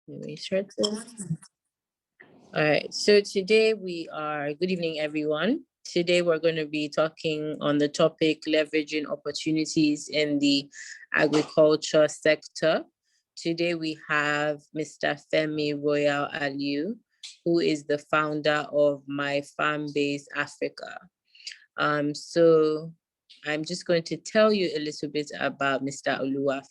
Let me start this. All right. So today good evening, everyone. Today we're going to be talking on the topic leveraging opportunities in the agriculture sector. Today we have Mr. Femi Royal Aliu, who is the founder of My Farm Base Africa. So I'm just going to tell you a little bit about Mr.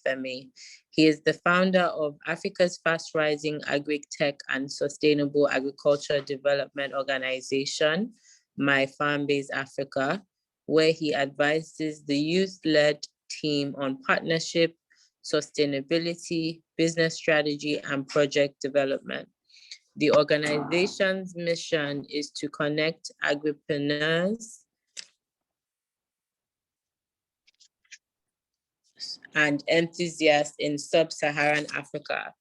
Femi. He is the founder of Africa's fast rising agri-tech and sustainable agriculture development organization, My Farm Base Africa, where he advises the youth-led team on partnership, sustainability, business strategy, and project development. The organization's mission is to connect agripreneurs and enthusiasts in sub-Saharan Africa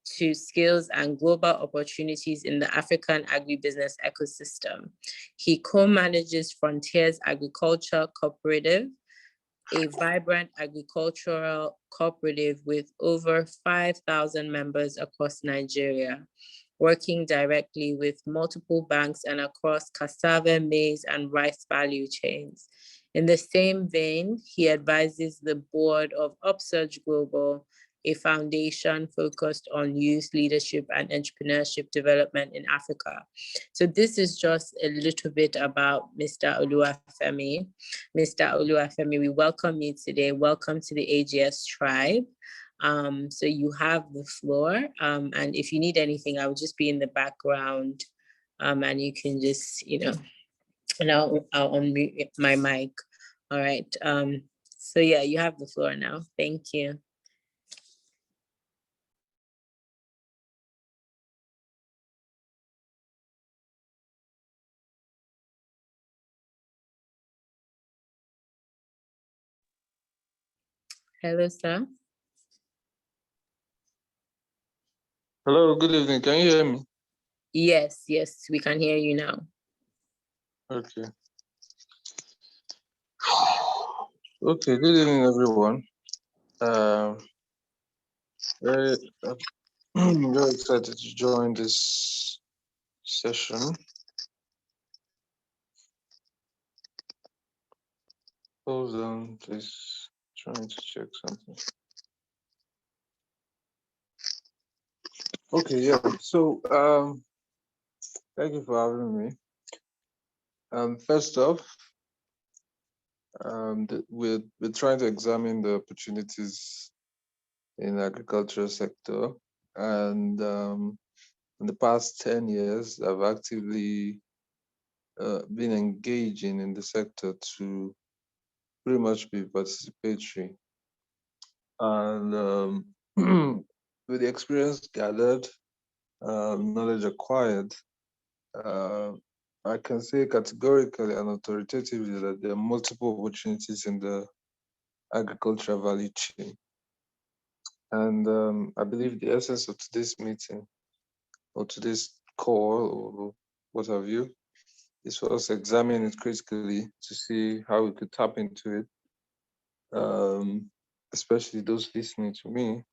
to skills and global opportunities in the African agribusiness ecosystem. He co-manages Frontiers Agriculture Cooperative, a vibrant agricultural cooperative with over 5,000 members across Nigeria, working directly with multiple banks and across cassava, maize, and rice value chains. In the same vein, he advises the board of Upsurge Global, a foundation focused on youth leadership and entrepreneurship development in Africa. So this is just a little bit about Mr. Oluwafemi. Mr. Oluwafemi, we welcome you today. Welcome to the AGS tribe. So you have the floor. And if you need anything, I will just be in the background and you can just, and I'll unmute my mic. All right. So yeah, you have the floor now. Thank you. Hello, sir. Hello, good evening. Can you hear me? Yes, we can hear you now. Okay. Okay, good evening, everyone. Very, very excited to join this session. Hold on, please. Trying to check something. Okay, yeah. So, thank you for having me. First off, we're trying to examine the opportunities in the agricultural sector, and in the past 10 years, I've actively been engaging in the sector to pretty much be participatory. And with the experience gathered, knowledge acquired, I can say categorically and authoritatively that there are multiple opportunities in the agricultural value chain. And I believe the essence of today's meeting or today's call or what have you is for us to examine it critically to see how we could tap into it, especially those listening to me,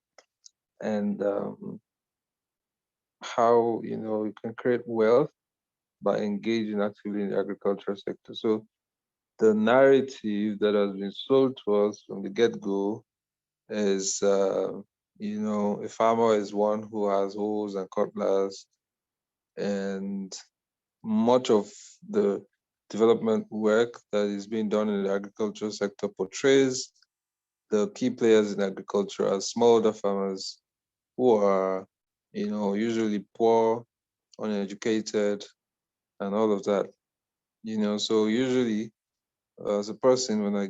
and how we can create wealth by engaging actively in the agricultural sector. So the narrative that has been sold to us from the get-go is, a farmer is one who has hoes and cutlass, and much of the development work that is being done in the agricultural sector portrays the key players in agriculture as smallholder farmers who are, usually poor, uneducated, and all of that. So usually, as a person, when I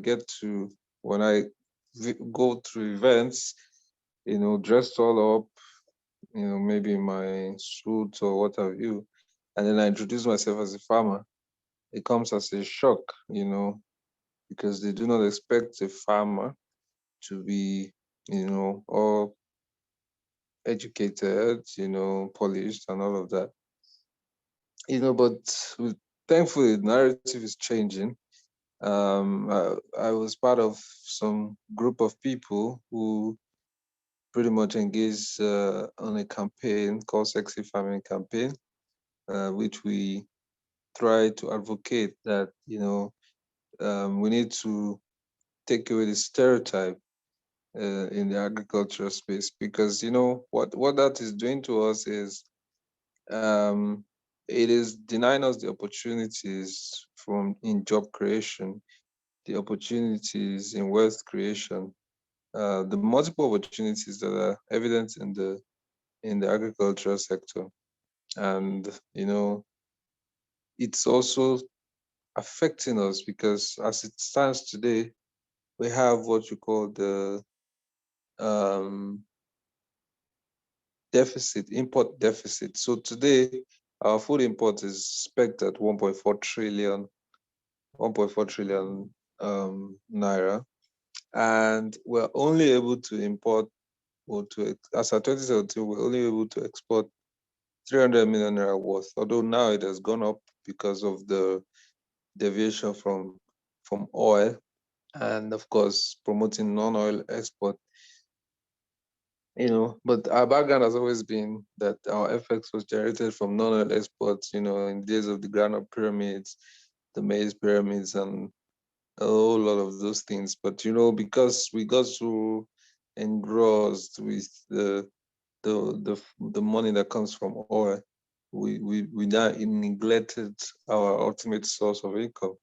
go through events, dressed all up, maybe in my suit or what have you, and then I introduce myself as a farmer, it comes as a shock, because they do not expect a farmer to be, all educated, polished and all of that. But thankfully the narrative is changing. I was part of some group of people who pretty much engaged on a campaign called Sexy Farming Campaign, which we try to advocate that, we need to take away the stereotype in the agricultural space, because what that is doing to us is, um, it is denying us the opportunities from in job creation, the opportunities in wealth creation, the multiple opportunities that are evident in the agricultural sector. And it's also affecting us because as it stands today, we have what you call the um, deficit, import deficit. So today, our food import is pegged at 1.4 trillion naira, and we're only able to import, or to, as at 2017, we're only able to export 300 million naira worth, although now it has gone up because of the deviation from oil, and of course promoting non-oil export. But our background has always been that our FX was generated from non-oil exports, in days of the ground pyramids, the maize pyramids, and a whole lot of those things. But because we got so engrossed with the money that comes from oil, we now neglected our ultimate source of income.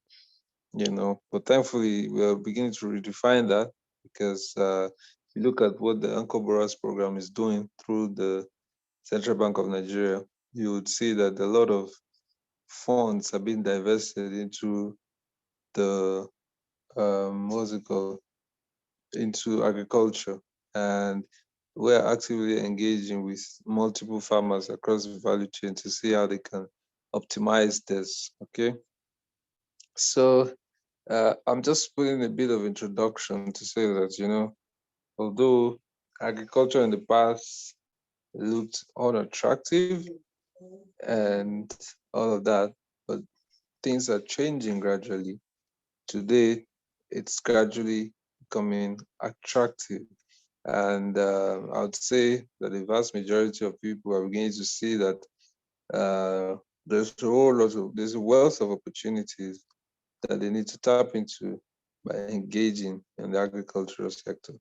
But thankfully we are beginning to redefine that, because if you look at what the Uncle Boras program is doing through the Central Bank of Nigeria, you would see that a lot of funds are being divested into the what's it called, into agriculture, and we're actively engaging with multiple farmers across the value chain to see how they can optimize this. Okay, so I'm just putting a bit of introduction to say that, although agriculture in the past looked unattractive and all of that, but things are changing gradually. Today, it's gradually becoming attractive. And I would say that the vast majority of people are beginning to see that there's a wealth of opportunities that they need to tap into by engaging in the agricultural sector.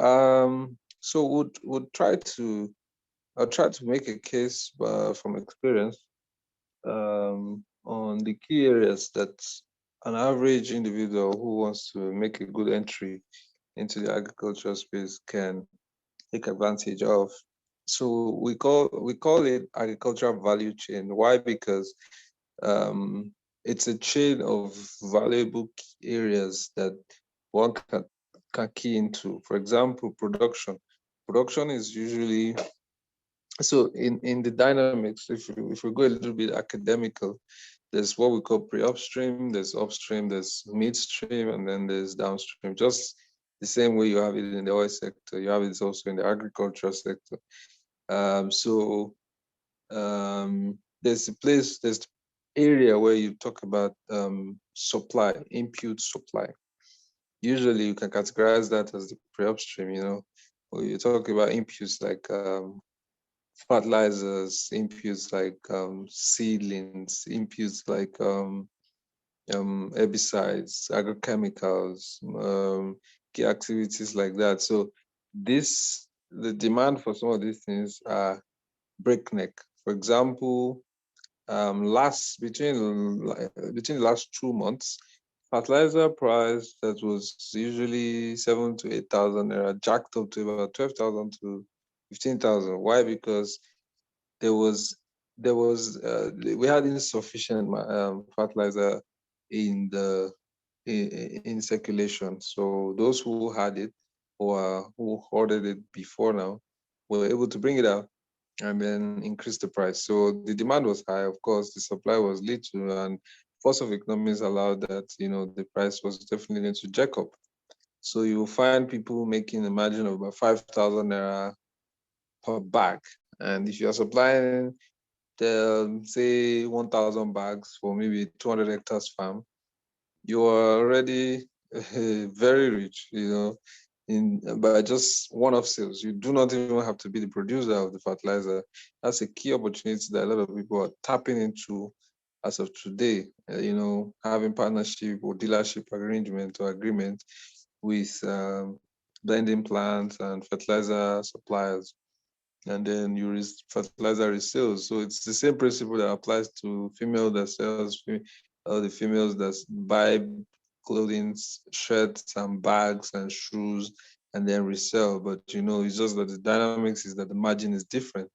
So would try to I'll try to make a case from experience on the key areas that an average individual who wants to make a good entry into the agricultural space can take advantage of. So we call it agricultural value chain. Why? Because it's a chain of valuable key areas that one can key into. For example, production. Production is usually, so in the dynamics. If we go a little bit academical, there's what we call pre-upstream, there's upstream, there's midstream, and then there's downstream. Just the same way you have it in the oil sector, you have it also in the agricultural sector. So there's the area where you talk about supply, input supply. Usually you can categorize that as the pre-upstream, where you talk about inputs like fertilizers, inputs like seedlings, inputs like herbicides, agrochemicals, key activities like that. So the demand for some of these things are breakneck. For example, last between the last 2 months, fertilizer price that was usually 7 to 8,000 naira jacked up to about 12,000 to 15,000. Why? Because there was we had insufficient fertilizer in the in circulation. So those who had it, or who ordered it before now, were able to bring it out and then increase the price. So the demand was high, of course, the supply was little, and force of economics allowed that, the price was definitely going to jack up. So you will find people making a margin of about 5,000 naira per bag. And if you're supplying say 1,000 bags for maybe 200 hectares farm, you are already very rich, by just one-off sales. You do not even have to be the producer of the fertilizer. That's a key opportunity that a lot of people are tapping into as of today. Having partnership or dealership arrangement or agreement with blending plants and fertilizer suppliers, and then fertilizer resales. So it's the same principle that applies to female that sells, or the females that buy clothing, shirts and bags and shoes, and then resell. But it's just that the dynamics is that the margin is different.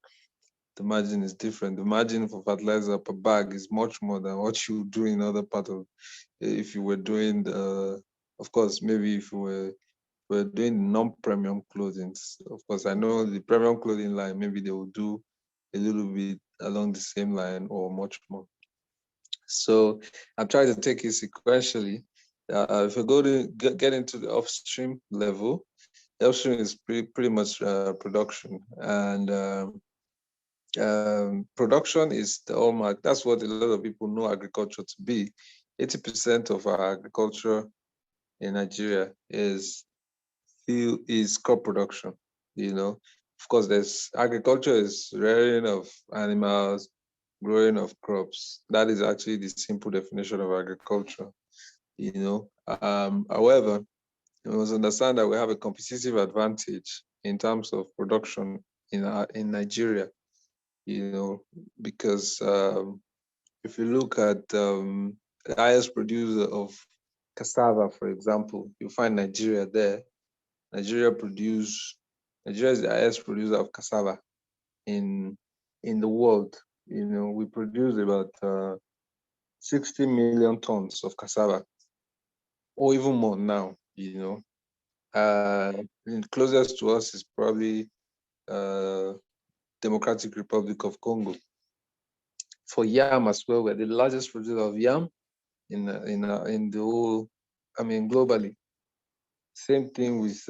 The margin is different. The margin for fertilizer per bag is much more than what you do in other part of. If you were doing of course, maybe if you were doing non-premium clothing. Of course, I know the premium clothing line, maybe they will do a little bit along the same line or much more. So I'm trying to take it sequentially. If we go to get into the upstream level, the upstream is pretty much production. And production is the hallmark. That's what a lot of people know agriculture to be. 80% of our agriculture in Nigeria is crop production. Of course, there's agriculture is rearing of animals, growing of crops. That is actually the simple definition of agriculture. However, you must understand that we have a competitive advantage in terms of production in Nigeria. Because if you look at the highest producer of cassava, for example, you find Nigeria there. Nigeria is the highest producer of cassava in the world. We produce about 60 million tons of cassava, or even more now. Closest to us is probably Democratic Republic of Congo. For yam as well, we're the largest producer of yam in the whole, globally. Same thing with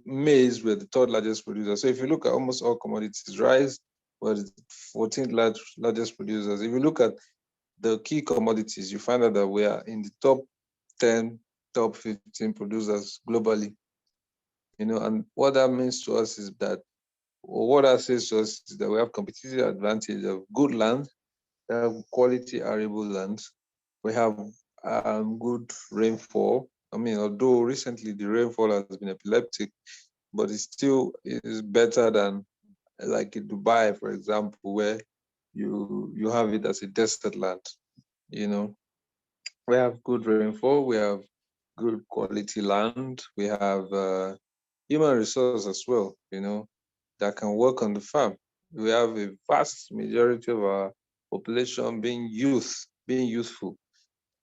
maize, we're the third largest producer. So if you look at almost all commodities, rice, we're the 14th largest producers. If you look at the key commodities, you find out that we are in the top 10, top 15 producers globally. And what that means to us is that, or what that says to us is that we have competitive advantage of good land, we have quality arable land, we have good rainfall. Although recently the rainfall has been epileptic, but it still is better than like in Dubai, for example, where you have it as a desert land. We have good rainfall, we have good quality land, we have human resource as well, that can work on the farm. We have a vast majority of our population being youthful.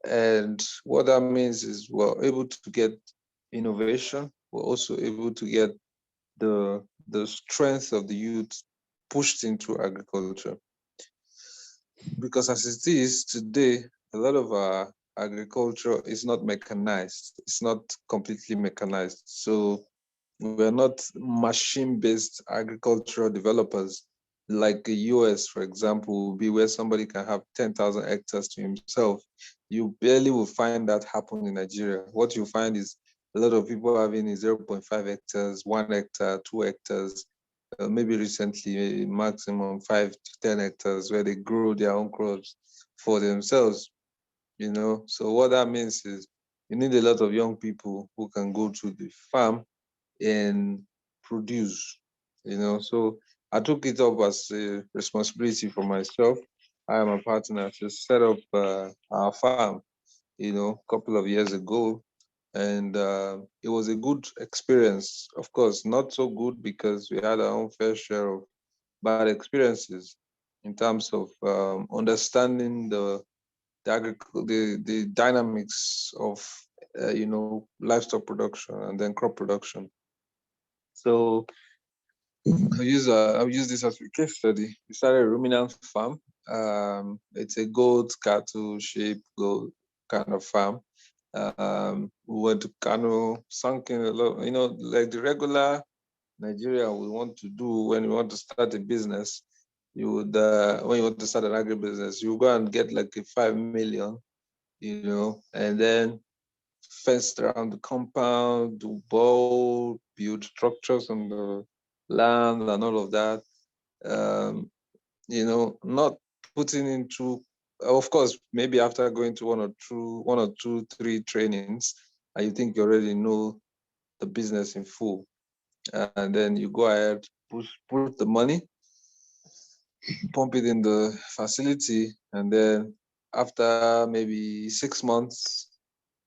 And what that means is we're able to get innovation. We're also able to get the strength of the youth pushed into agriculture. Because as it is today, a lot of our agriculture is not mechanized. It's not completely mechanized. So we're not machine-based agricultural developers like the US, for example, will be where somebody can have 10,000 hectares to himself. You barely will find that happen in Nigeria. What you find is a lot of people having 0.5 hectares, 1 hectare, 2 hectares, maybe recently maximum 5 to 10 hectares where they grow their own crops for themselves. So what that means is you need a lot of young people who can go to the farm and produce. So I took it up as a responsibility for myself. I am a partner to set up our farm, a couple of years ago. And it was a good experience. Of course, not so good because we had our own fair share of bad experiences in terms of understanding the dynamics of livestock production and then crop production. So I'll use this as a case study. We started a ruminant farm. It's a goat, cattle, sheep, goat kind of farm. We went to Kano, sunk in a lot, like the regular Nigeria we want to do when we want to start a business. You would, when you want to start an agribusiness, you go and get like a 5 million, and then fenced around the compound, do bowl, build structures on the land and all of that. Um, not putting into, of course, maybe after going to one or two, three trainings, and you think you already know the business in full. And then you go ahead, put the money, pump it in the facility, and then after maybe 6 months,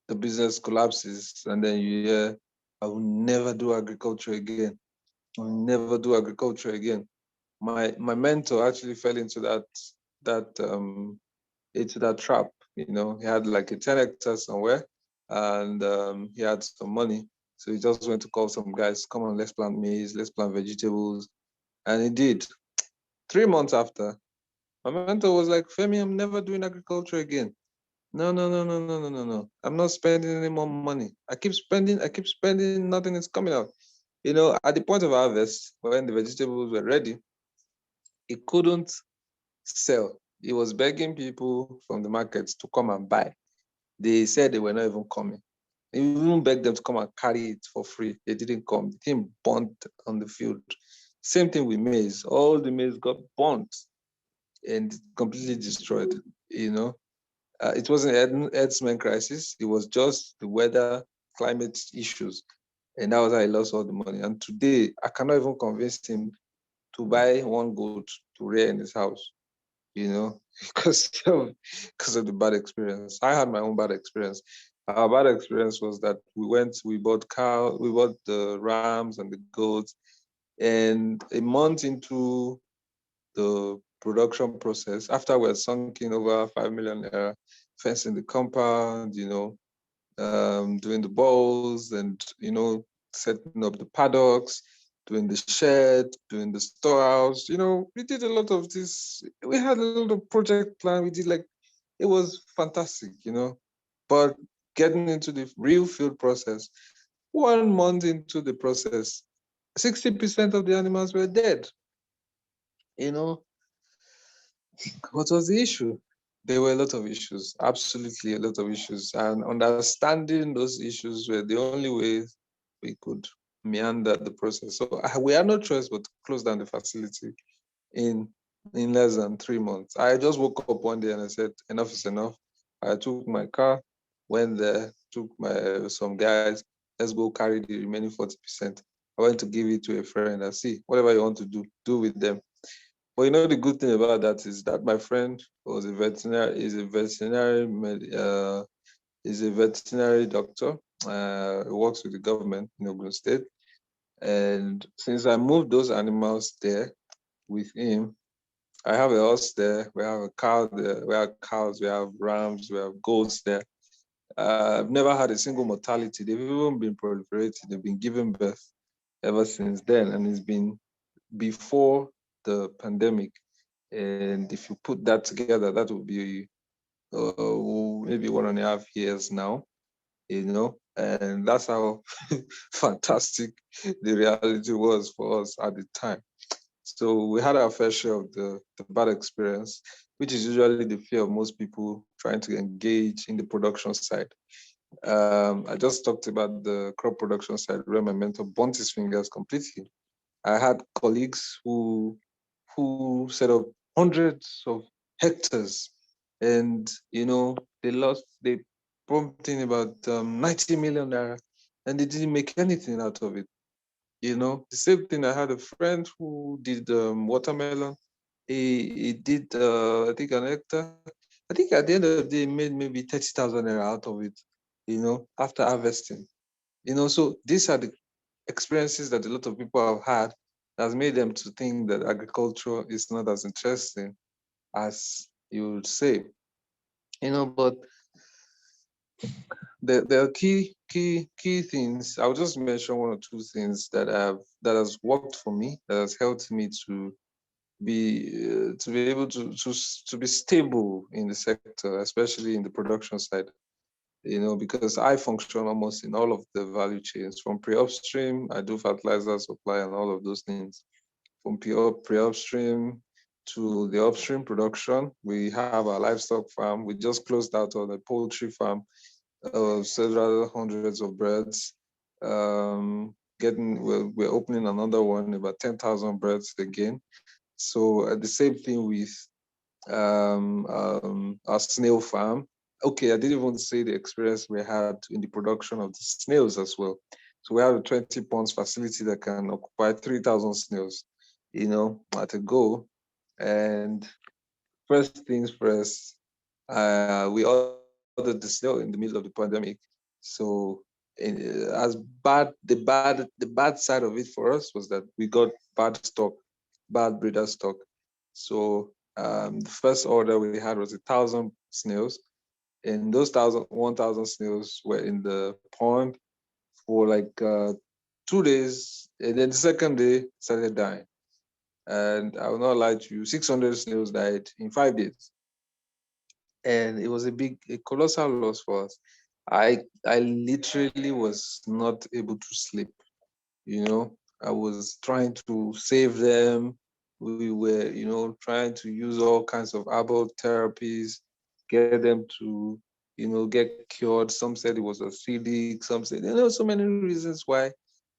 the business collapses, and then you hear, I will never do agriculture again. I'll never do agriculture again. My mentor actually fell into that trap. He had like a 10 hectares somewhere, and he had some money. So he just went to call some guys, come on, let's plant maize, let's plant vegetables. And he did. 3 months after, my mentor was like, Femi, I'm never doing agriculture again. No, no, no, no, no, no, no, no. I'm not spending any more money. I keep spending, nothing is coming out. At the point of harvest, when the vegetables were ready, he couldn't sell. He was begging people from the markets to come and buy. They said they were not even coming. He even begged them to come and carry it for free. They didn't come. The thing burnt on the field. Same thing with maize. All the maize got burnt and completely destroyed. It wasn't an herdsman crisis. It was just the weather, climate issues. And that was how he lost all the money. And today, I cannot even convince him to buy one goat to rear in his house, because of the bad experience. I had my own bad experience. Our bad experience was that we bought the rams and the goats, and a month into the production process, after we had sunk in over 5 million naira, fencing the compound, doing the bowls and, setting up the paddocks, doing the shed, doing the storehouse. We did a lot of this. We had a lot of project plan. We did it was fantastic, But getting into the real field process, 1 month into the process, 60% of the animals were dead. What was the issue? There were a lot of issues, absolutely a lot of issues. And understanding those issues were the only way we could meander the process. So we had no choice but to close down the facility in less than 3 months. I just woke up one day and I said, enough is enough. I took my car, went there, took some guys, let's go carry the remaining 40%. I went to give it to a friend and see, whatever you want to do with them. But the good thing about that is that my friend was is a veterinary doctor. He works with the government in Ogun State. And since I moved those animals there with him, I have a horse there, we have a cow there, we have cows, we have rams, we have goats there. I've never had a single mortality. They've even been proliferating, they've been giving birth ever since then. And it's been before the pandemic. And if you put that together, that would be maybe 1.5 years now, and that's how fantastic the reality was for us at the time. So we had our fair share of the bad experience, which is usually the fear of most people trying to engage in the production side. I just talked about the crop production side where my mentor burnt his fingers completely. I had colleagues who set up hundreds of hectares, and they pumped in about 90 million naira, and they didn't make anything out of it. The same thing. I had a friend who did watermelon. He did I think an hectare. I think at the end of the day, he made maybe 30,000 naira out of it. After harvesting. So these are the experiences that a lot of people have had that has made them to think that agriculture is not as interesting as you would say. But there are key things. I'll just mention one or two things that has worked for me, that has helped me to be able to be stable in the sector, especially in the production side. Because I function almost in all of the value chains. From pre-upstream, I do fertilizer supply and all of those things. From pre-upstream to the upstream production, we have our livestock farm. We just closed out on a poultry farm. several hundreds of breads. We're opening another one, about 10,000 breads again. So the same thing with our snail farm. Okay, I didn't even say the experience we had in the production of the snails as well. So we have a 20 ponds facility that can occupy 3,000 snails, at a go. And first things first, we ordered the snail in the middle of the pandemic. So as the bad side of it for us was that we got bad breeder stock. So the first order we had was 1,000 snails, and those 1,000 snails were in the pond for like 2 days, and then the second day started dying. And I will not lie to you, 600 snails died in 5 days, and it was a colossal loss for us. I literally was not able to sleep. I was trying to save them. We were, trying to use all kinds of herbal therapies, get them to, get cured. Some said it was acidic. Some said, so many reasons why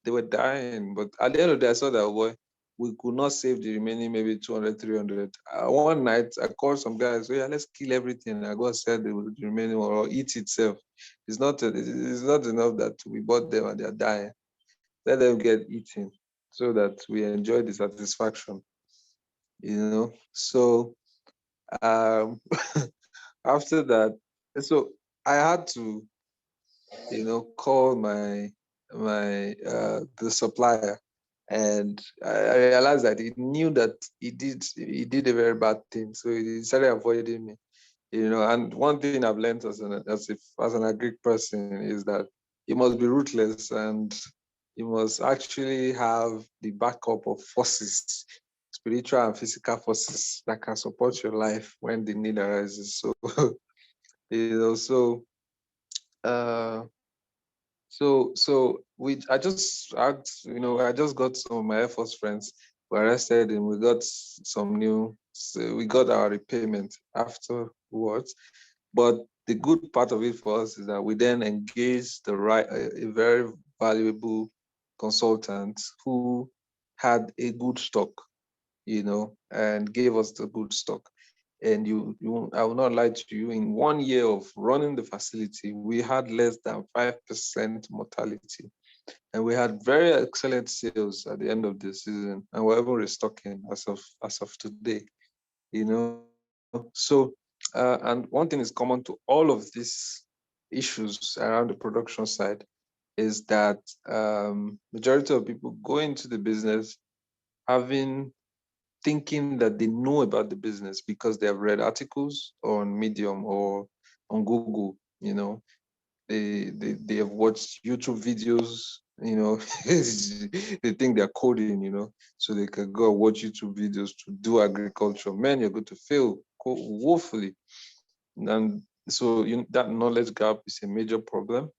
they were dying. But at the end of the day, I saw that, boy, we could not save the remaining maybe 200, 300. One night, I called some guys, yeah, let's kill everything. I go sell the remaining or eat itself. It's not enough that we bought them and they're dying. Let them get eaten so that we enjoy the satisfaction. So um after that, so I had to, call the supplier, and I realized that he knew that he did a very bad thing, so he started avoiding me. And one thing I've learned as an agric person is that you must be ruthless, and you must actually have the backup of forces, spiritual and physical forces that can support your life when the need arises. So so uh I just I just got some of my Air Force friends who arrested him. We got we got our repayment afterwards. But the good part of it for us is that we then engaged a very valuable consultant who had a good stock, and gave us the good stock. And I will not lie to you, in 1 year of running the facility, we had less than 5% mortality. And we had very excellent sales at the end of the season, and we're even restocking as of today. So and one thing is common to all of these issues around the production side is that majority of people go into the business having thinking that they know about the business because they have read articles on Medium or on Google. They have watched YouTube videos. They think they're coding. So they can go and watch YouTube videos to do agriculture. Man, you're going to fail woefully. And so that knowledge gap is a major problem.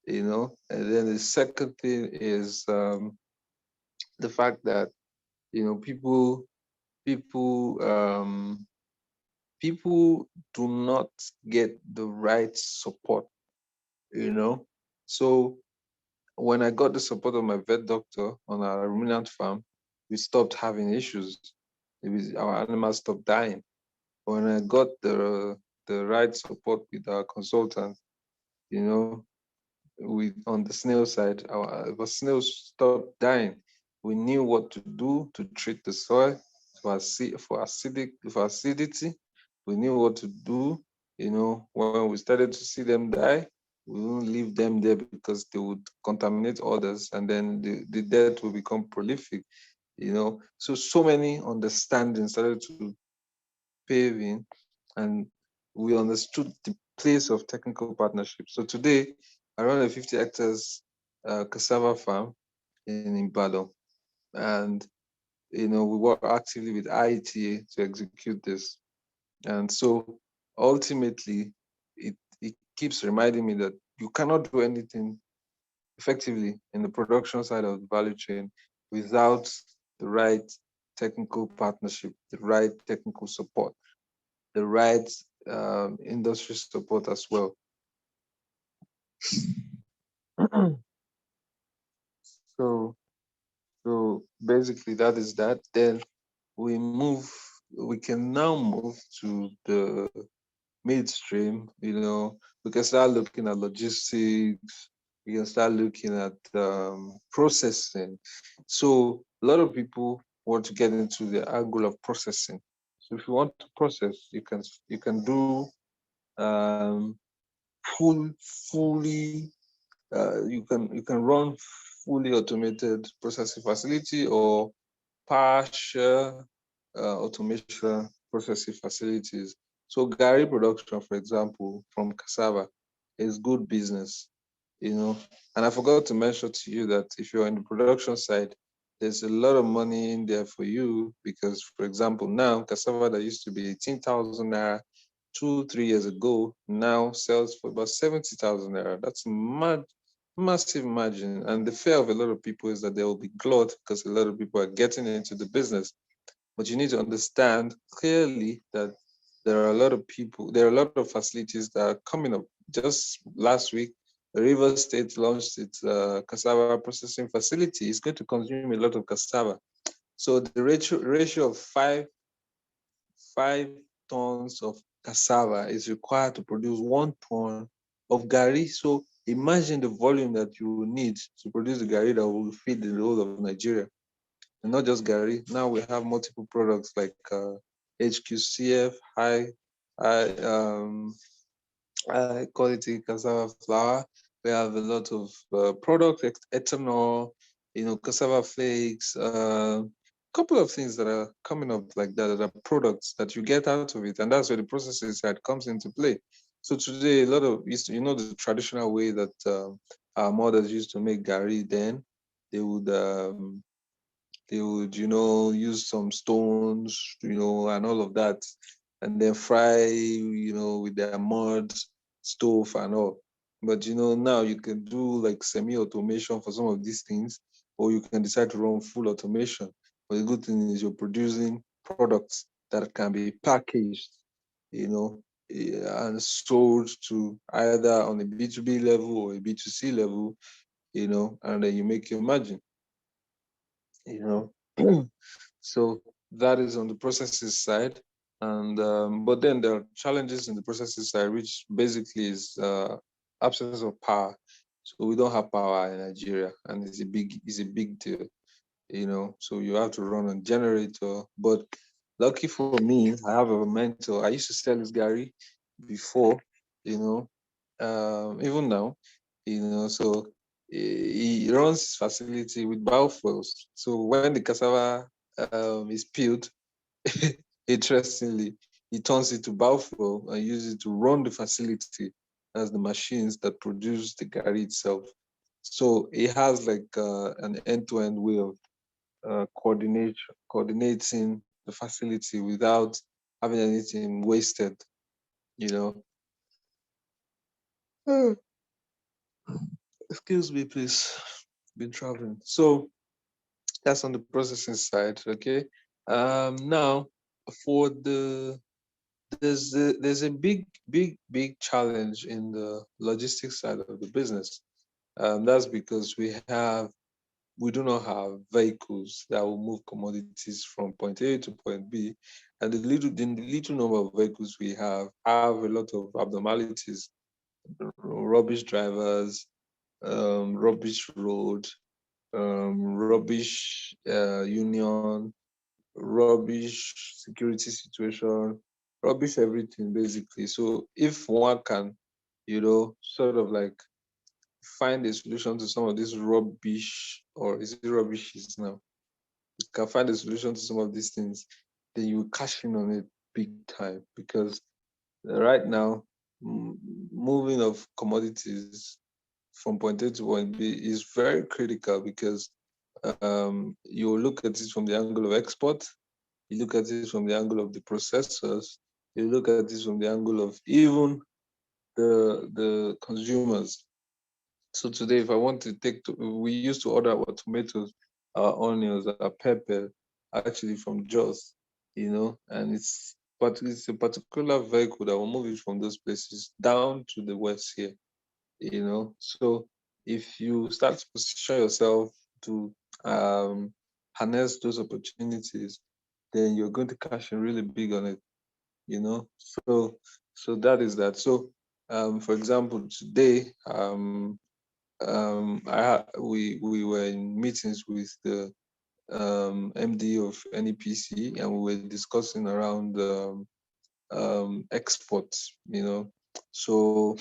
And then the second thing is the fact that people people do not get the right support. you know so when I got the support of my vet doctor on our ruminant farm, we stopped having issues. Our animals stopped dying. When I got the right support with our consultant, you know on the snail side, our snails stopped dying. We knew what to do to treat the soil for acidity. We knew what to do. When we started to see them die, we wouldn't leave them there because they would contaminate others, and then the death will become prolific. So many understandings started to pave in, and we understood the place of technical partnership. So today, I run a 50 hectares cassava farm in Ibadan, and we work actively with IETA to execute this. And so ultimately, it keeps reminding me that you cannot do anything effectively in the production side of the value chain without the right technical partnership, the right technical support, the right industry support as well. So so basically that is that. Then we can now move to the midstream, we can start looking at logistics, we can start looking at processing. So a lot of people want to get into the angle of processing. So if you want to process, you can do um, full fully you can run fully automated processing facility or partial automation processing facilities. So Gary production, for example, from cassava is good business, you know. And I forgot to mention to you that if you're in the production side, there's a lot of money in there for you because, for example, now cassava that used to be 18,000 naira 2, 3 years ago now sells for about 70,000 naira. That's massive margin. And the fear of a lot of people is that there will be glut because a lot of people are getting into the business. But you need to understand clearly that there are a lot of facilities that are coming up. Just last week, Rivers State launched its cassava processing facility. It's going to consume a lot of cassava. So the ratio of five tons of cassava is required to produce 1 ton of gari. So imagine the volume that you will need to produce the gari that will feed the whole of Nigeria. And not just gari. Now we have multiple products like HQCF, high quality cassava flour. We have a lot of products, ethanol, cassava flakes, a couple of things that are coming up like that are products that you get out of it. And that's where the processing side comes into play. So today, a lot of, the traditional way that our mothers used to make gari then, they would use some stones, and all of that, and then fry, with their mud stove and all. But now you can do like semi-automation for some of these things, or you can decide to run full automation. But the good thing is you're producing products that can be packaged, and sold to either on a B2B level or a B2C level, and then you make your margin, you know. So that is on the processes side. And but then there are challenges in the processes side, which basically is absence of power. So we don't have power in Nigeria, and it's a big deal, So you have to run on generator. But lucky for me, I have a mentor. I used to sell this Gary before, you know, even now, So he runs his facility with biofuels. So when the cassava is peeled, interestingly, he turns it to biofuel and uses it to run the facility as the machines that produce the Gary itself. So it has like an end-to-end way of coordinating the facility without having anything wasted, you know. Excuse me, please. Been traveling. So that's on the processing side, okay? Now for there's a big challenge in the logistics side of the business. That's because we do not have vehicles that will move commodities from point A to point B, and the little number of vehicles we have a lot of abnormalities, rubbish drivers, rubbish road, rubbish union, rubbish security situation, rubbish everything basically. So if one can, sort of like find a solution to some of this rubbish, or is it rubbishes now? You can find a solution to some of these things, then you cash in on it big time because right now, moving of commodities from point A to point B is very critical because you look at it from the angle of export, you look at it from the angle of the processors, you look at it from the angle of even the consumers. So today, if I want to we used to order our tomatoes, our onions, our pepper, actually from Jos, but it's a particular vehicle that will move it from those places down to the west here. So if you start to position yourself to harness those opportunities, then you're going to cash in really big on it, you know. So that is that. So for example, today we were in meetings with the MD of NEPC, and we were discussing around exports, So,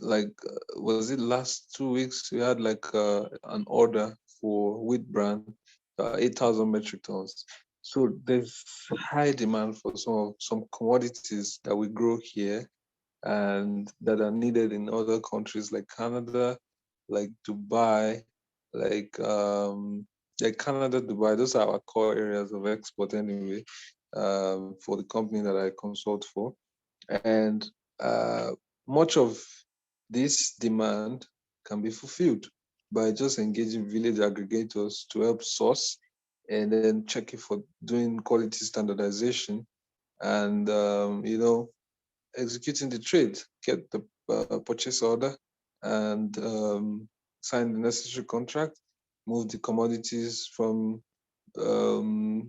like, was it last 2 weeks? We had like an order for wheat bran, 8,000 metric tons. So there's high demand for some commodities that we grow here and that are needed in other countries like Canada, like Dubai, like Canada, Dubai. Those are our core areas of export anyway, for the company that I consult for. And uh, much of this demand can be fulfilled by just engaging village aggregators to help source and then check it for doing quality standardization and executing the trade, get the purchase order, and sign the necessary contract, move the commodities from to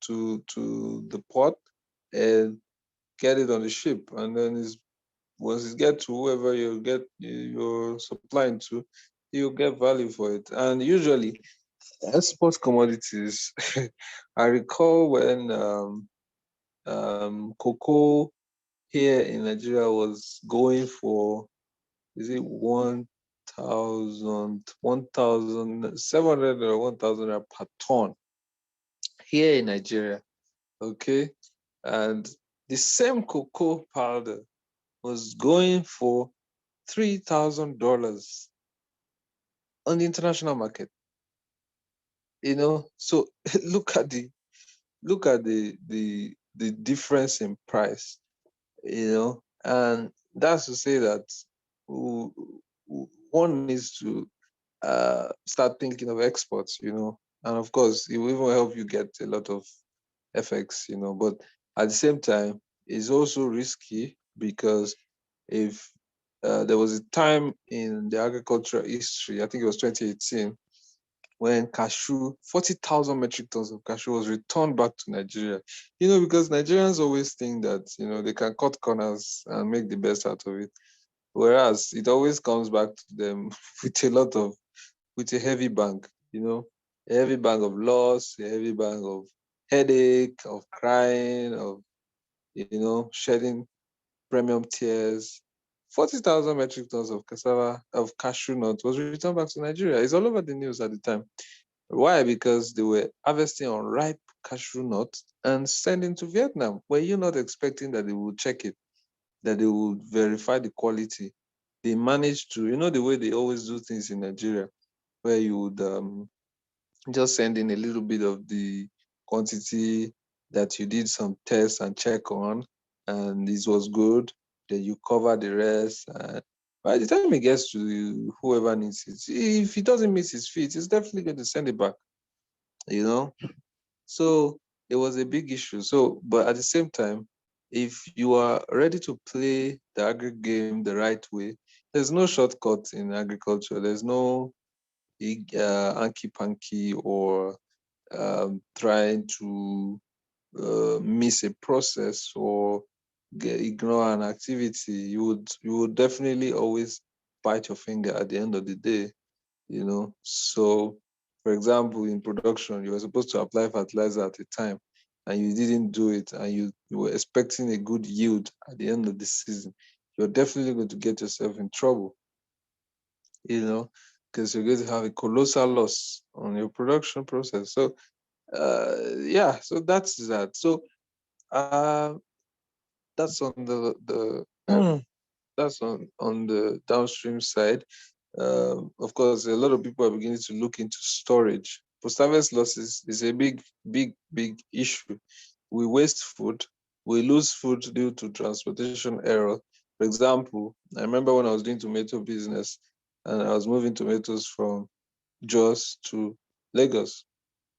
the port, and get it on the ship. And then once it gets to whoever you're supplying to, you get value for it. And usually, export commodities. I recall when cocoa here in Nigeria was going for, is it 1,700 or 1,000 per ton here in Nigeria. Okay. And the same cocoa powder was going for $3,000 on the international market. So look at the difference in price. And that's to say that one needs to start thinking of exports, and of course it will even help you get a lot of FX, but at the same time it's also risky because if there was a time in the agricultural history, I think it was 2018, when 40,000 metric tons of cashew was returned back to Nigeria. Because Nigerians always think that, they can cut corners and make the best out of it. Whereas it always comes back to them with a heavy bank, a heavy bank of loss, a heavy bank of headache, of crying, of, shedding premium tears. 40,000 metric tons of cassava, of cashew nut was returned back to Nigeria. It's all over the news at the time. Why? Because they were harvesting unripe cashew nuts and sending to Vietnam. Were you not expecting that they would check it, that they would verify the quality? They managed to, the way they always do things in Nigeria, where you would just send in a little bit of the quantity that you did some tests and check on, and this was good. Then you cover the rest. By the time it gets to whoever needs it, if it doesn't meet his feet, he's definitely going to send it back. So it was a big issue. So, but at the same time, if you are ready to play the agri game the right way, there's no shortcut in agriculture. There's no hanky panky or trying to miss a process or ignore an activity. You would definitely always bite your finger at the end of the day. So, for example, in production, you were supposed to apply fertilizer at a time and you didn't do it, and you were expecting a good yield at the end of the season. You're definitely going to get yourself in trouble, because you're going to have a colossal loss on your production process. So yeah, so that's that. So that's on the that's on the downstream side. Of course, a lot of people are beginning to look into storage. Post-harvest losses is a big issue. We waste food. We lose food due to transportation error. For example, I remember when I was doing tomato business and I was moving tomatoes from Jos to Lagos.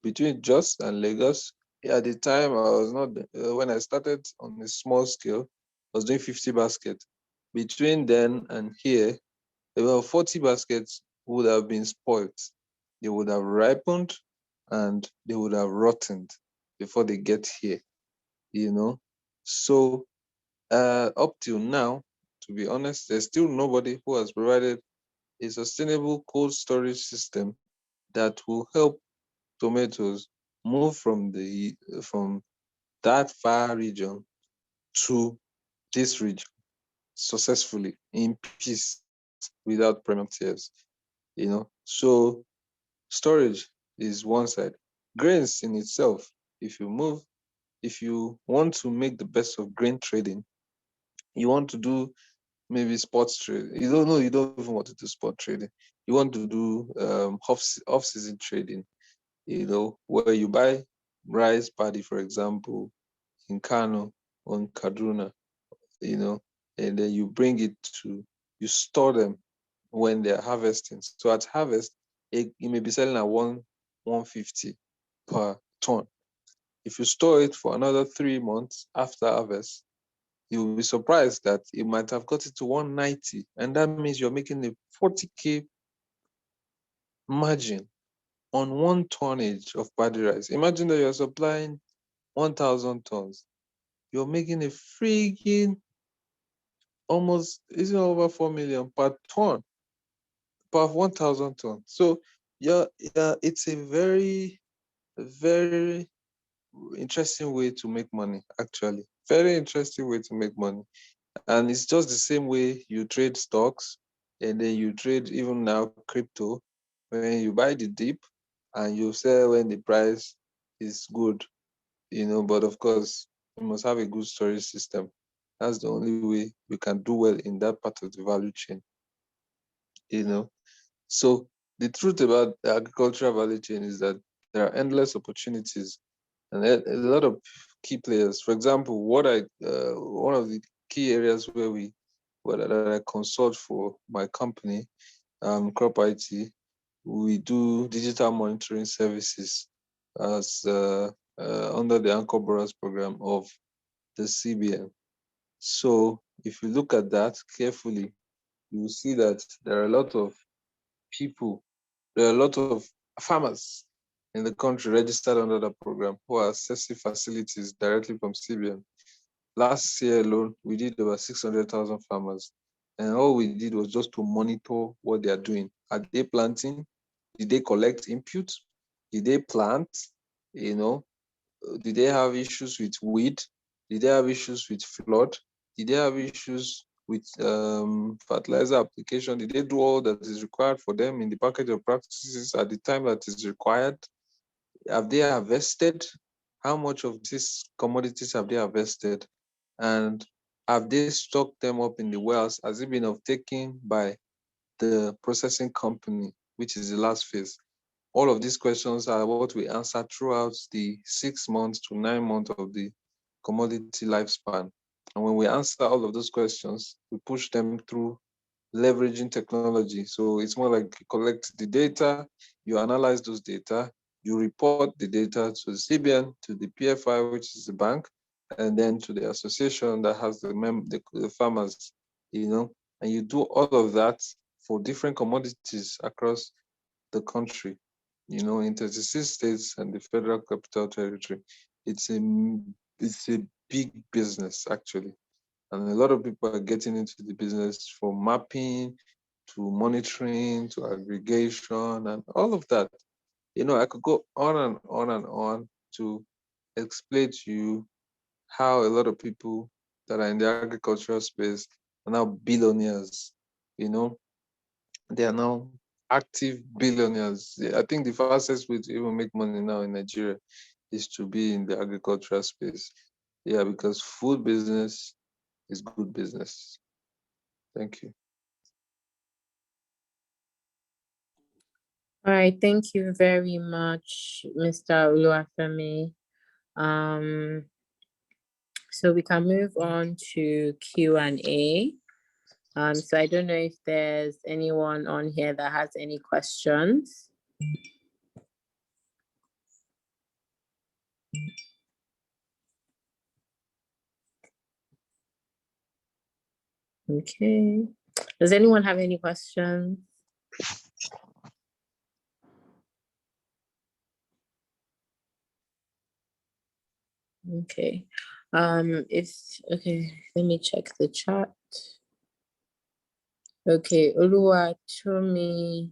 Between Jos and Lagos, at the time I was not, when I started on a small scale, I was doing 50 baskets. Between then and here, about 40 baskets would have been spoiled. They would have ripened and they would have rotted before they get here, you know. So up till now, to be honest, there's still nobody who has provided a sustainable cold storage system that will help tomatoes move from that far region to this region successfully in peace without premature tears. So storage is one side. Grains in itself, if you move, if you want to make the best of grain trading, you want to do maybe sports trade. You don't know, you don't even want to do sport trading. You want to do off-season trading, where you buy rice paddy, for example, in Kano or in Kaduna, you know, and then you bring it to, you store them when they're harvesting. So at harvest, you may be selling at 150 per ton. If you store it for another 3 months after harvest, you'll be surprised that it might have got it to 190. And that means you're making a 40K margin on one tonnage of paddy rice. Imagine that you're supplying 1,000 tons. You're making a freaking almost, isn't over 4 million per ton, per 1,000 tons. So yeah, it's a very, very interesting way to make money, actually. Very interesting way to make money. And it's just the same way you trade stocks, and then you trade even now crypto, when you buy the dip and you sell when the price is good, but of course you must have a good storage system. That's the only way you can do well in that part of the value chain. So the truth about the agricultural value chain is that there are endless opportunities and a lot of key players. For example, one of the key areas that I consult for my company, Crop IT, we do digital monitoring services as under the Anchor Borrowers program of the CBN. So if you look at that carefully, you will see that there are a lot of people, there are a lot of farmers in the country registered under the program who are accessing facilities directly from CBN. Last year alone, we did over 600,000 farmers. And all we did was just to monitor what they are doing. Are they planting? Did they collect input? Did they plant? You know, did they have issues with weed? Did they have issues with flood? Did they have issues with fertilizer application? Did they do all that is required for them in the package of practices at the time that is required? Have they harvested? How much of these commodities have they harvested? And have they stocked them up in the wells? Has it been overtaken by the processing company, which is the last phase? All of these questions are what we answer throughout the 6 months to 9 months of the commodity lifespan. And when we answer all of those questions, we push them through leveraging technology. So it's more like you collect the data, you analyze those data, you report the data to the CBN, to the PFI, which is the bank, and then to the association that has the farmers, and you do all of that for different commodities across the country, in 36 states and the Federal Capital Territory. It's a big business, actually. And a lot of people are getting into the business from mapping to monitoring to aggregation and all of that. I could go on and on and on to explain to you how a lot of people that are in the agricultural space are now billionaires. They are now active billionaires. I think the fastest way to even make money now in Nigeria is to be in the agricultural space. Yeah, because food business is good business. Thank you. All right, thank you very much, Mr. Oluwafemi. So we can move on to Q&A. So I don't know if there's anyone on here that has any questions. Okay. Does anyone have any questions? Okay. Okay, let me check the chat. Okay, Oluwatomi.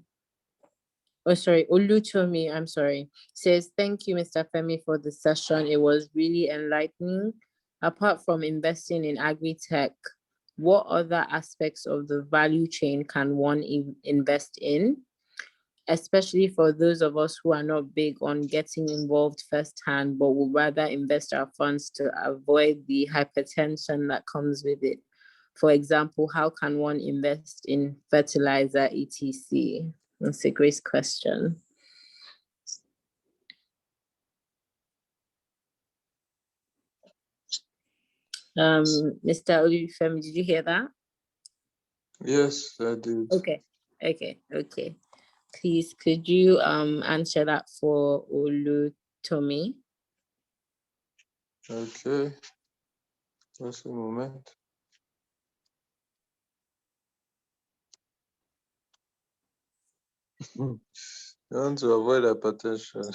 Oh, sorry, Olutomi, I'm sorry, says, thank you, Mr. Femi, for the session. It was really enlightening. Apart from investing in agri-tech, what other aspects of the value chain can one invest in? Especially for those of us who are not big on getting involved firsthand, but would rather invest our funds to avoid the hypertension that comes with it. For example, how can one invest in fertilizer, etc.? That's a great question. Mr. Olufemi, did you hear that? Yes, I did. Okay. Please, could you answer that for Olutomi? Okay. Just a moment. You want to avoid hypertension.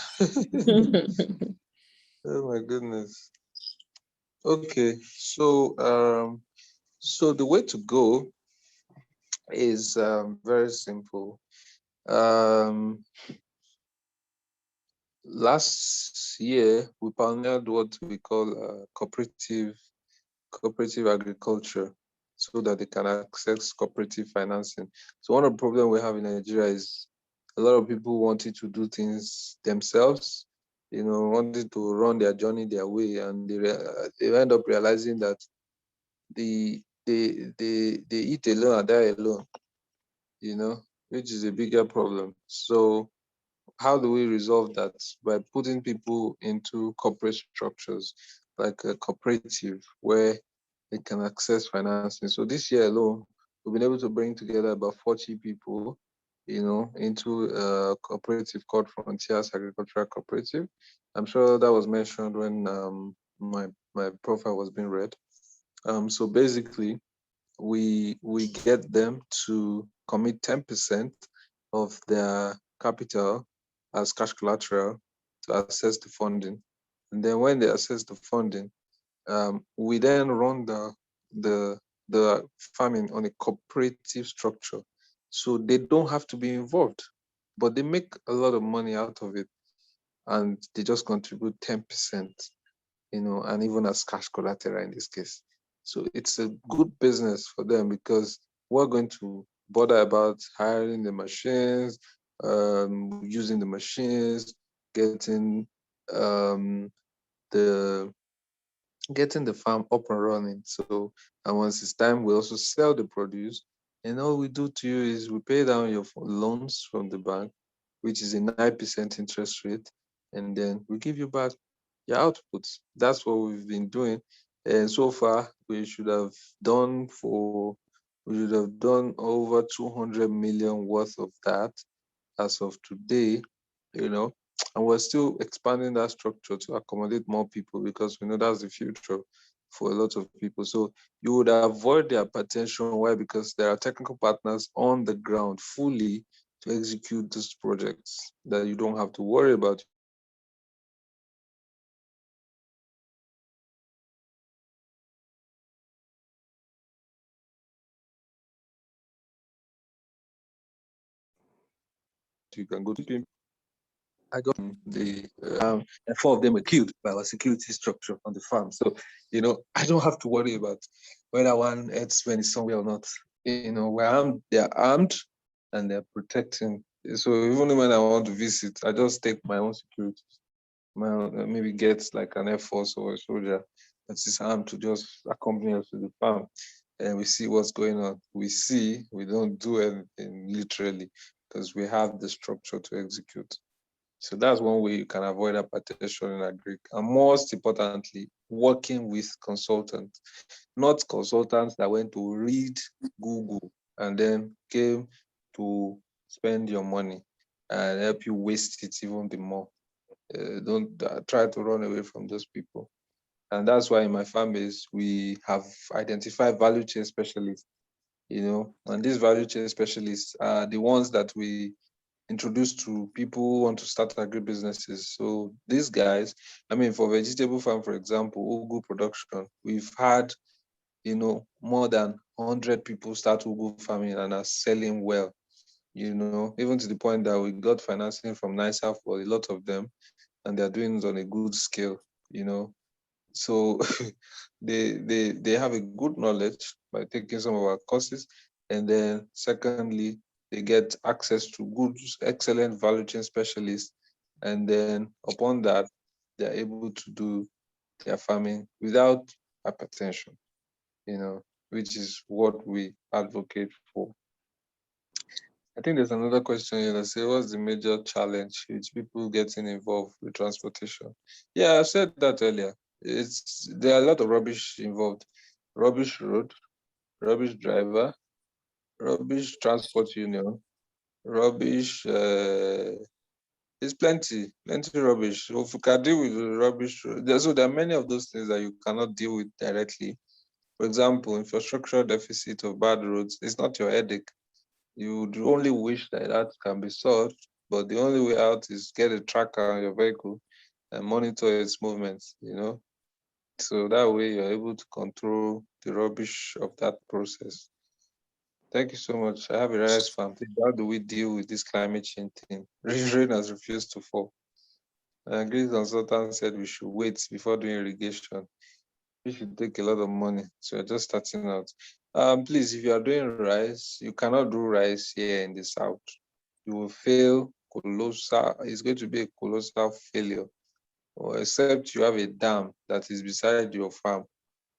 Oh my goodness. Okay, so the way to go is very simple. Last year we pioneered what we call cooperative agriculture, so that they can access cooperative financing. So one of the problems we have in Nigeria is a lot of people wanting to do things themselves, wanting to run their journey their way, and they end up realizing that they eat alone and die alone, which is a bigger problem. So how do we resolve that? By putting people into corporate structures, like a cooperative, where they can access financing. So this year alone, we've been able to bring together about 40 people, into a cooperative called Frontiers Agricultural Cooperative. I'm sure that was mentioned when my profile was being read. So basically, we get them to commit 10% of their capital as cash collateral to access the funding. And then when they access the funding, we then run the farming on a cooperative structure. So they don't have to be involved, but they make a lot of money out of it. And they just contribute 10%, and even as cash collateral in this case. So it's a good business for them because we're going to bother about hiring the machines, using the machines, getting the farm up and running. So, and once it's time, we also sell the produce. And all we do to you is we pay down your loans from the bank, which is a 9% interest rate, and then we give you back your outputs. That's what we've been doing. And so far, we should have done over 200 million worth of that as of today, and we're still expanding that structure to accommodate more people because we know that's the future for a lot of people. So you would avoid the hypertension. Why? Because there are technical partners on the ground fully to execute these projects that you don't have to worry about. You can go to them. I got and 4 of them were killed by our security structure on the farm. So, I don't have to worry about whether one herdsman is somewhere or not. We're armed, they're armed, and they're protecting. So even when I want to visit, I just take my own security. Maybe get like an Air Force or a soldier that is armed to just accompany us to the farm, and we see what's going on. We don't do anything literally because we have the structure to execute. So that's one way you can avoid hypertension in agri. And most importantly, working with consultants, not consultants that went to read Google and then came to spend your money and help you waste it even the more. Don't try to run away from those people. And that's why in my farm base, we have identified value chain specialists And these value chain specialists are the ones that we introduce to people who want to start agribusinesses. So these guys, for vegetable farm, for example, ugu production, we've had, more than 100 people start ugu farming and are selling well, even to the point that we got financing from NISA for a lot of them, and they're doing it on a good scale, So they have a good knowledge by taking some of our courses, and then secondly, they get access to good, excellent value chain specialists, and then upon that, they're able to do their farming without hypertension, which is what we advocate for. I think there's another question here that says, what's the major challenge with people getting involved with transportation? Yeah, I said that earlier. There are a lot of rubbish involved. Rubbish road, rubbish driver, rubbish transport union, rubbish. It's plenty rubbish. So if you can deal with the rubbish, there are many of those things that you cannot deal with directly. For example, infrastructural deficit of bad roads, it's not your headache. You would only wish that that can be solved, but the only way out is get a tracker on your vehicle and monitor its movements, So that way you're able to control the rubbish of that process. Thank you so much. I have a rice farm. Please, how do we deal with this climate change thing? Rain has refused to fall. And Green consultant said we should wait before doing irrigation. It should take a lot of money. So you're just starting out. Please, if you are doing rice, you cannot do rice here in the south. You will fail colossal. It's going to be a colossal failure, or except you have a dam that is beside your farm,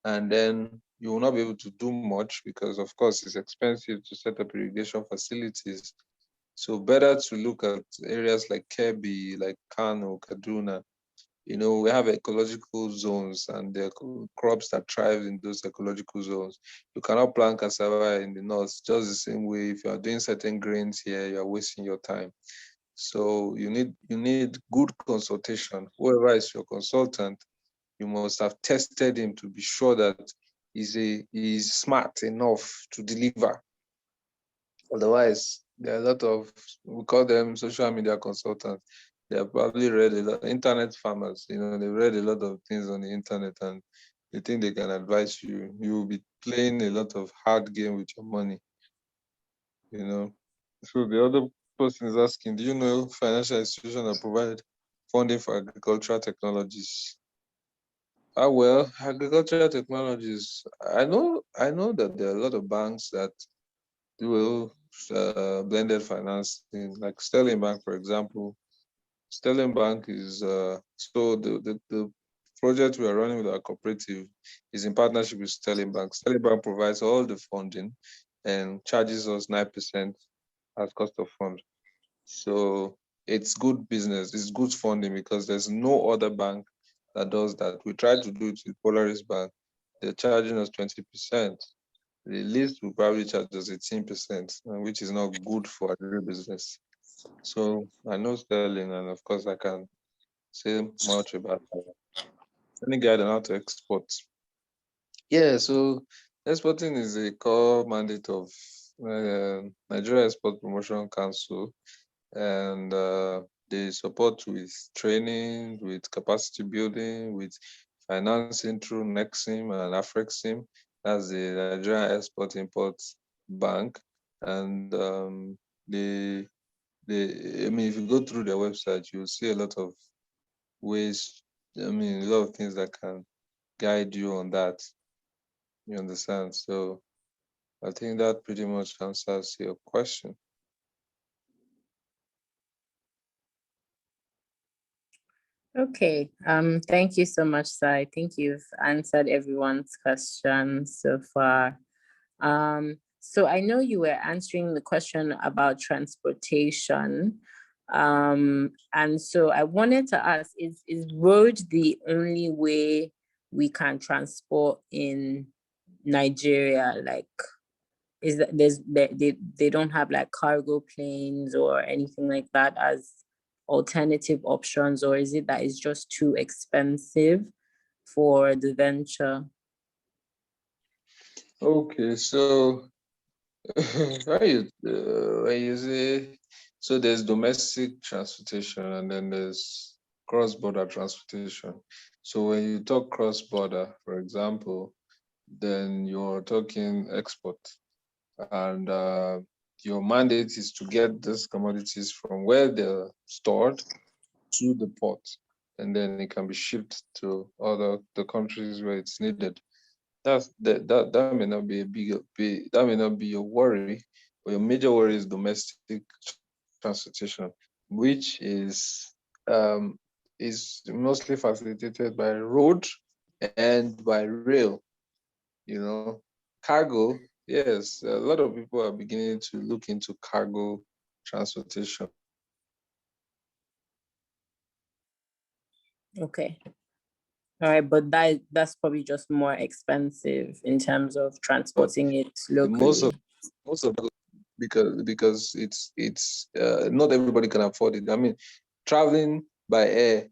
and then you will not be able to do much because, of course, it's expensive to set up irrigation facilities. So better to look at areas like Kebbi, like Kano, Kaduna. We have ecological zones, and there are crops that thrive in those ecological zones. You cannot plant cassava in the north just the same way. If you are doing certain grains here, you are wasting your time. So you need good consultation. Whoever is your consultant, you must have tested him to be sure that he's smart enough to deliver. Otherwise, there are a lot of, we call them social media consultants. They have probably read a lot, internet farmers, they've read a lot of things on the internet, and they think they can advise you. You will be playing a lot of hard game with your money, you know. So the other person is asking, do you know financial institutions that provide funding for agricultural technologies? Well, agricultural technologies, I know that there are a lot of banks that do blended financing, like Sterling Bank, for example. Sterling Bank is so the project we are running with our cooperative is in partnership with Sterling Bank. Sterling Bank provides all the funding and charges us 9% as cost of funds. So it's good business, it's good funding because there's no other bank that does that. We tried to do it with Polaris Bank. They're charging us 20%. The least will probably charge us 18%, which is not good for agribusiness. So I know Sterling, and of course I can say much about that. Any guide on how to export? Yeah, so exporting is a core mandate of Nigeria Export Promotion Council, and they support with training, with capacity building, with financing through Nexim and Afrexim. That's the Nigerian Export Import Bank, and if you go through their website, you'll see a lot of ways. A lot of things that can guide you on that. You understand? So I think that pretty much answers your question. Okay. Thank you so much, sir. I think you've answered everyone's questions so far. So I know you were answering the question about transportation. And so I wanted to ask, is road the only way we can transport in Nigeria? Like, is that they don't have like cargo planes or anything like that as alternative options, or is it that it's just too expensive for the venture? Okay, so Right. When you say, so there's domestic transportation and then there's cross-border transportation. So when you talk cross-border, for example, then you're talking export, and your mandate is to get these commodities from where they're stored to the port, and then it can be shipped to other the countries where it's needed. That may not be that may not be your worry, but your major worry is domestic transportation, which is mostly facilitated by road and by rail. You know, cargo. Yes, a lot of people are beginning to look into cargo transportation. Okay. All right, but that's probably just more expensive in terms of But transporting it most of locally. most of because it's not everybody can afford it. I mean, traveling by air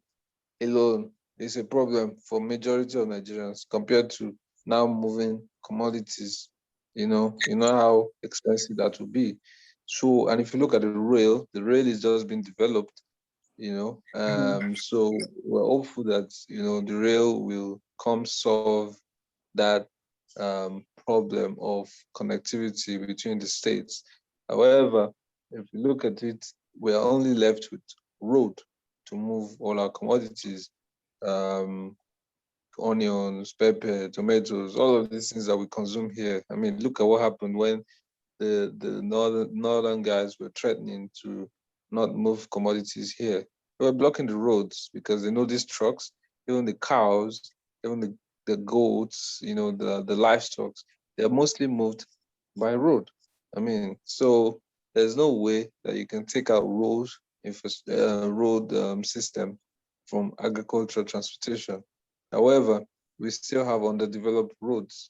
alone is a problem for majority of Nigerians compared to now moving commodities. You know how expensive that would be. So, and if you look at the rail is just being developed. Mhm. So we're hopeful that the rail will come solve that problem of connectivity between the states. However, if you look at it, we're only left with road to move all our commodities, um, onions, pepper, tomatoes, all of these things that we consume here. I mean, look at what happened when the northern guys were threatening to not move commodities here. They were blocking the roads because they know these trucks, even the cows, even the goats, the livestock, they're mostly moved by road. I mean, so there's no way that you can take out road system from agricultural transportation. However, we still have underdeveloped roads,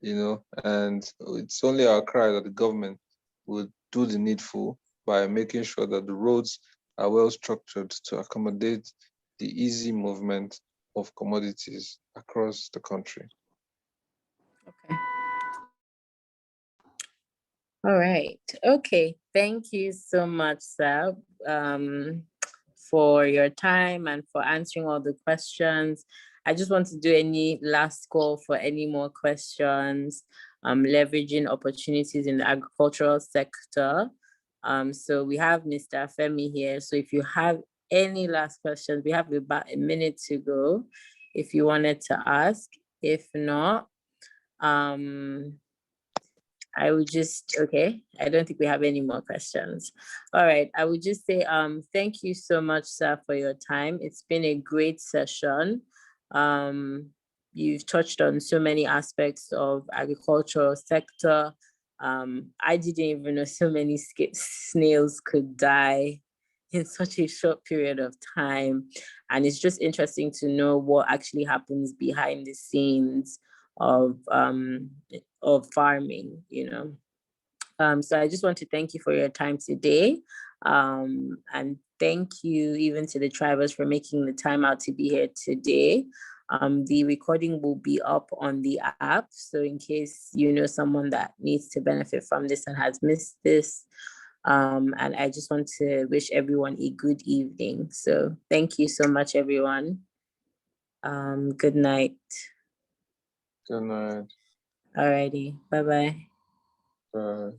and it's only our cry that the government will do the needful by making sure that the roads are well structured to accommodate the easy movement of commodities across the country. Okay. All right. Okay. Thank you so much, Sab, for your time and for answering all the questions. I just want to do any last call for any more questions, leveraging opportunities in the agricultural sector. So we have Mr. Femi here. So if you have any last questions, we have about a minute to go if you wanted to ask. If not, um, I would just, okay, I don't think we have any more questions. All right, I would just say thank you so much, sir, for your time. It's been a great session. Um, you've touched on so many aspects of agricultural sector. I didn't even know so many snails could die in such a short period of time. And it's just interesting to know what actually happens behind the scenes of farming, So I just want to thank you for your time today. And thank you even to the tribers for making the time out to be here today. The recording will be up on the app. So in case you know someone that needs to benefit from this and has missed this, and I just want to wish everyone a good evening. So thank you so much, everyone. Good night. Good night. Alrighty. Bye-bye. Bye.